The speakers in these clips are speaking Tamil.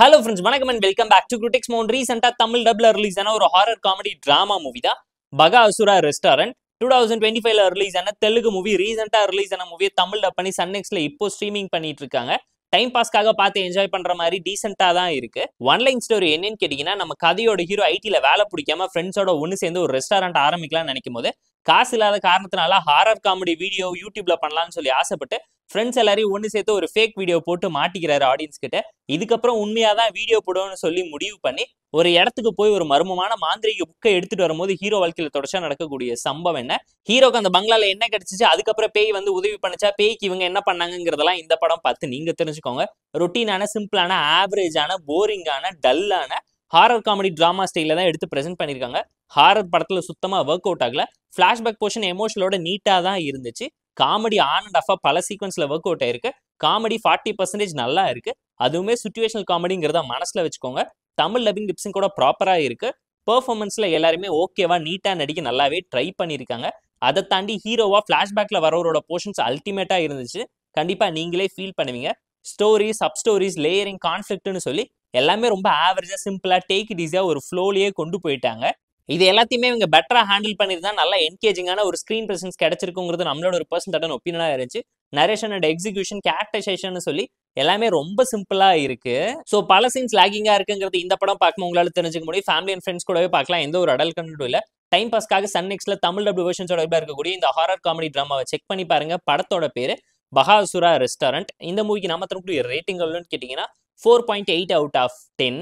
Hello friends, வணக்கம் and welcome back to Critics Moon. Recent Tamil டப்ல ரிலீஸ் ஆன ஒரு ஹாரர் காமெடி டிராமா மூவி தான் பகாசுரா ரெஸ்டாரண்ட். 2025ல ரிலீஸ் ஆன தெலுங்கு மூவி. ரீசெண்டா ரிலீஸ் ஆன மூவியை தமிழ் டப் பண்ணி சன் நெக்ஸ்ட்ல இப்போ ஸ்ட்ரீமிங் பண்ணிட்டு இருக்காங்க. டைம் பாஸ்க்காக பார்த்து என்ஜாய் பண்ற மாதிரி டீசென்ட்டா தான் இருக்கு. ஒன் லைன் ஸ்டோரி என்னன்னு கேட்டீங்கன்னா, நம்ம கதையோட ஹீரோ ஐடில வேலை பிடிக்காம ஃப்ரெண்ட்ஸோட ஒன்னு சேர்ந்து ஒரு ரெஸ்டாரண்ட் ஆரம்பிக்கலாம்னு நினைக்கும் போது காசு இல்லாத காரணத்தினால ஹாரர் காமெடி வீடியோ யூடியூப்ல பண்ணலாம்னு சொல்லி ஆசைப்பட்டு ஃப்ரெண்ட்ஸ் எல்லாரையும் ஒன்று சேர்த்து ஒரு ஃபேக் வீடியோ போட்டு மாட்டிக்கிறாரு ஆடியன்ஸ் கிட்ட. இதுக்கப்புறம் உண்மையா தான் வீடியோ போடுவோம்னு சொல்லி முடிவு பண்ணி ஒரு இடத்துக்கு போய் ஒரு மர்மமான மாந்திரிக புக்கை எடுத்துட்டு வரும்போது ஹீரோ வாழ்க்கையில தொடர்ச்சியா நடக்கக்கூடிய சம்பவம் என்ன, ஹீரோக்கு அந்த பங்களால என்ன கிடைச்சிச்சு, அதுக்கப்புறம் பேய் வந்து உதவி பண்ணிச்சா, பேய்க்கு இவங்க என்ன பண்ணாங்கிறதெல்லாம் இந்த படம் பார்த்து நீங்க தெரிஞ்சுக்கோங்க. ரொட்டீனான, சிம்பிளான, ஆவரேஜான, போரிங்கான, டல்லான ஹாரர் காமெடி டிராமா ஸ்டைல தான் எடுத்து பிரசென்ட் பண்ணிருக்காங்க. ஹாரர் படத்துல சுத்தமா ஒர்க் அவுட் ஆகல. பிளாஷ்பேக் போர்ஷன் எமோஷனலோட நீட்டா தான் இருந்துச்சு. காமெடி ஆன் அண்ட் ஆஃபா பல சீக்வன்ஸ்ல ஒர்க் அவுட் ஆயிருக்கு. காமெடி 40% நல்லா இருக்கு. அதுவுமே சிச்சுவேஷனல் காமெடிங்கிறத மனசுல வச்சுக்கோங்க. தமிழ் டப்பிங் டிப்ஸும் கூட ப்ராப்பரா இருக்கு. பெர்ஃபார்மன்ஸ்ல எல்லாருமே ஓகேவா நீட்டா நடிக்க நல்லாவே ட்ரை பண்ணியிருக்காங்க. அதை தாண்டி ஹீரோவா பிளாஷ்பேக்ல வரவரோட போர்ஷன்ஸ் அல்டிமேட்டா இருந்துச்சு. கண்டிப்பா நீங்களே ஃபீல் பண்ணுவீங்க. ஸ்டோரிஸ், சப் ஸ்டோரிஸ், லேயரிங், கான்ஃபிளிக்ட்னு சொல்லி எல்லாமே ரொம்ப ஆவரேஜா, சிம்பிளா, டேக் இட் ஈஸியா ஒரு ஃப்ளோலயே கொண்டு போயிட்டாங்க. இது எல்லாத்தையுமே இவங்க பெட்டரா ஹேண்டில் பண்ணிருந்தா நல்லா என்கேஜிங்கான ஒரு ஸ்கிரீன் பிரசன்ஸ் கிடைச்சிருக்குங்கிறது நம்மளோட ஒரு பர்சன்டான ஒப்பீனியனா இருந்துச்சு. நரேஷன் அண்ட் எக்ஸிகியூஷன், கேரக்டரைசேஷன் சொல்லி எல்லாமே ரொம்ப சிம்பிளா இருக்கு. ஸோ பல சீன்ஸ் லாகிங்கா இருக்குங்கிறது இந்த படம் பார்க்கும் உங்களால தெரிஞ்சுக்க முடியும். ஃபேமிலி அண்ட் ஃப்ரெண்ட்ஸ் கூடவே பார்க்கலாம். எந்த ஒரு அடல்ட் கண்டென்ட்டும் இல்ல. டைம் பாஸ்க்காக சன் நெக்ஸ்ட்ல தமிழ் டப் வெர்ஷன்ஸோட இருக்கக்கூடிய இந்த ஹாரர் காமெடி டிராமாவை செக் பண்ணி பாருங்க. படத்தோட பேரு பகாசுரா ரெஸ்டாரண்ட். இந்த மூவிக்கு நம்ம தரக்கூடிய ரேட்டிங் எவ்வளோன்னு கேட்டீங்கன்னா 4.8 out of 10.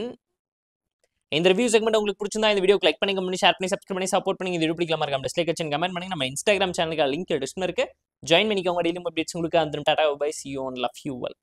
இந்த ரிவ்யூ செக்மெண்ட் உங்களுக்கு பிடிச்சிருந்தா இந்த வீடியோக்கு லைக் பண்ணி, கமெண்ட், ஷேர் பண்ணி, சப்ஸ்கிரைப் பண்ணி சப்போர்ட் பண்ணி. இந்த வீடியோ பிடிக்கலாமா இருக்காம டிஸ்லைக் அடிச்சு கமெண்ட் பண்ணி. நம்ம இன்ஸ்டாகிராம் சேனலுக்கு லிங்க் டிஸ்கிரிப்ஷன்ல இருக்கு. ஜாயின் பண்ணிக்கோங்க. டெய்லி அப்டேட்ஸ் உங்களுக்கு வந்துடும். Tata bye, see you on love you all.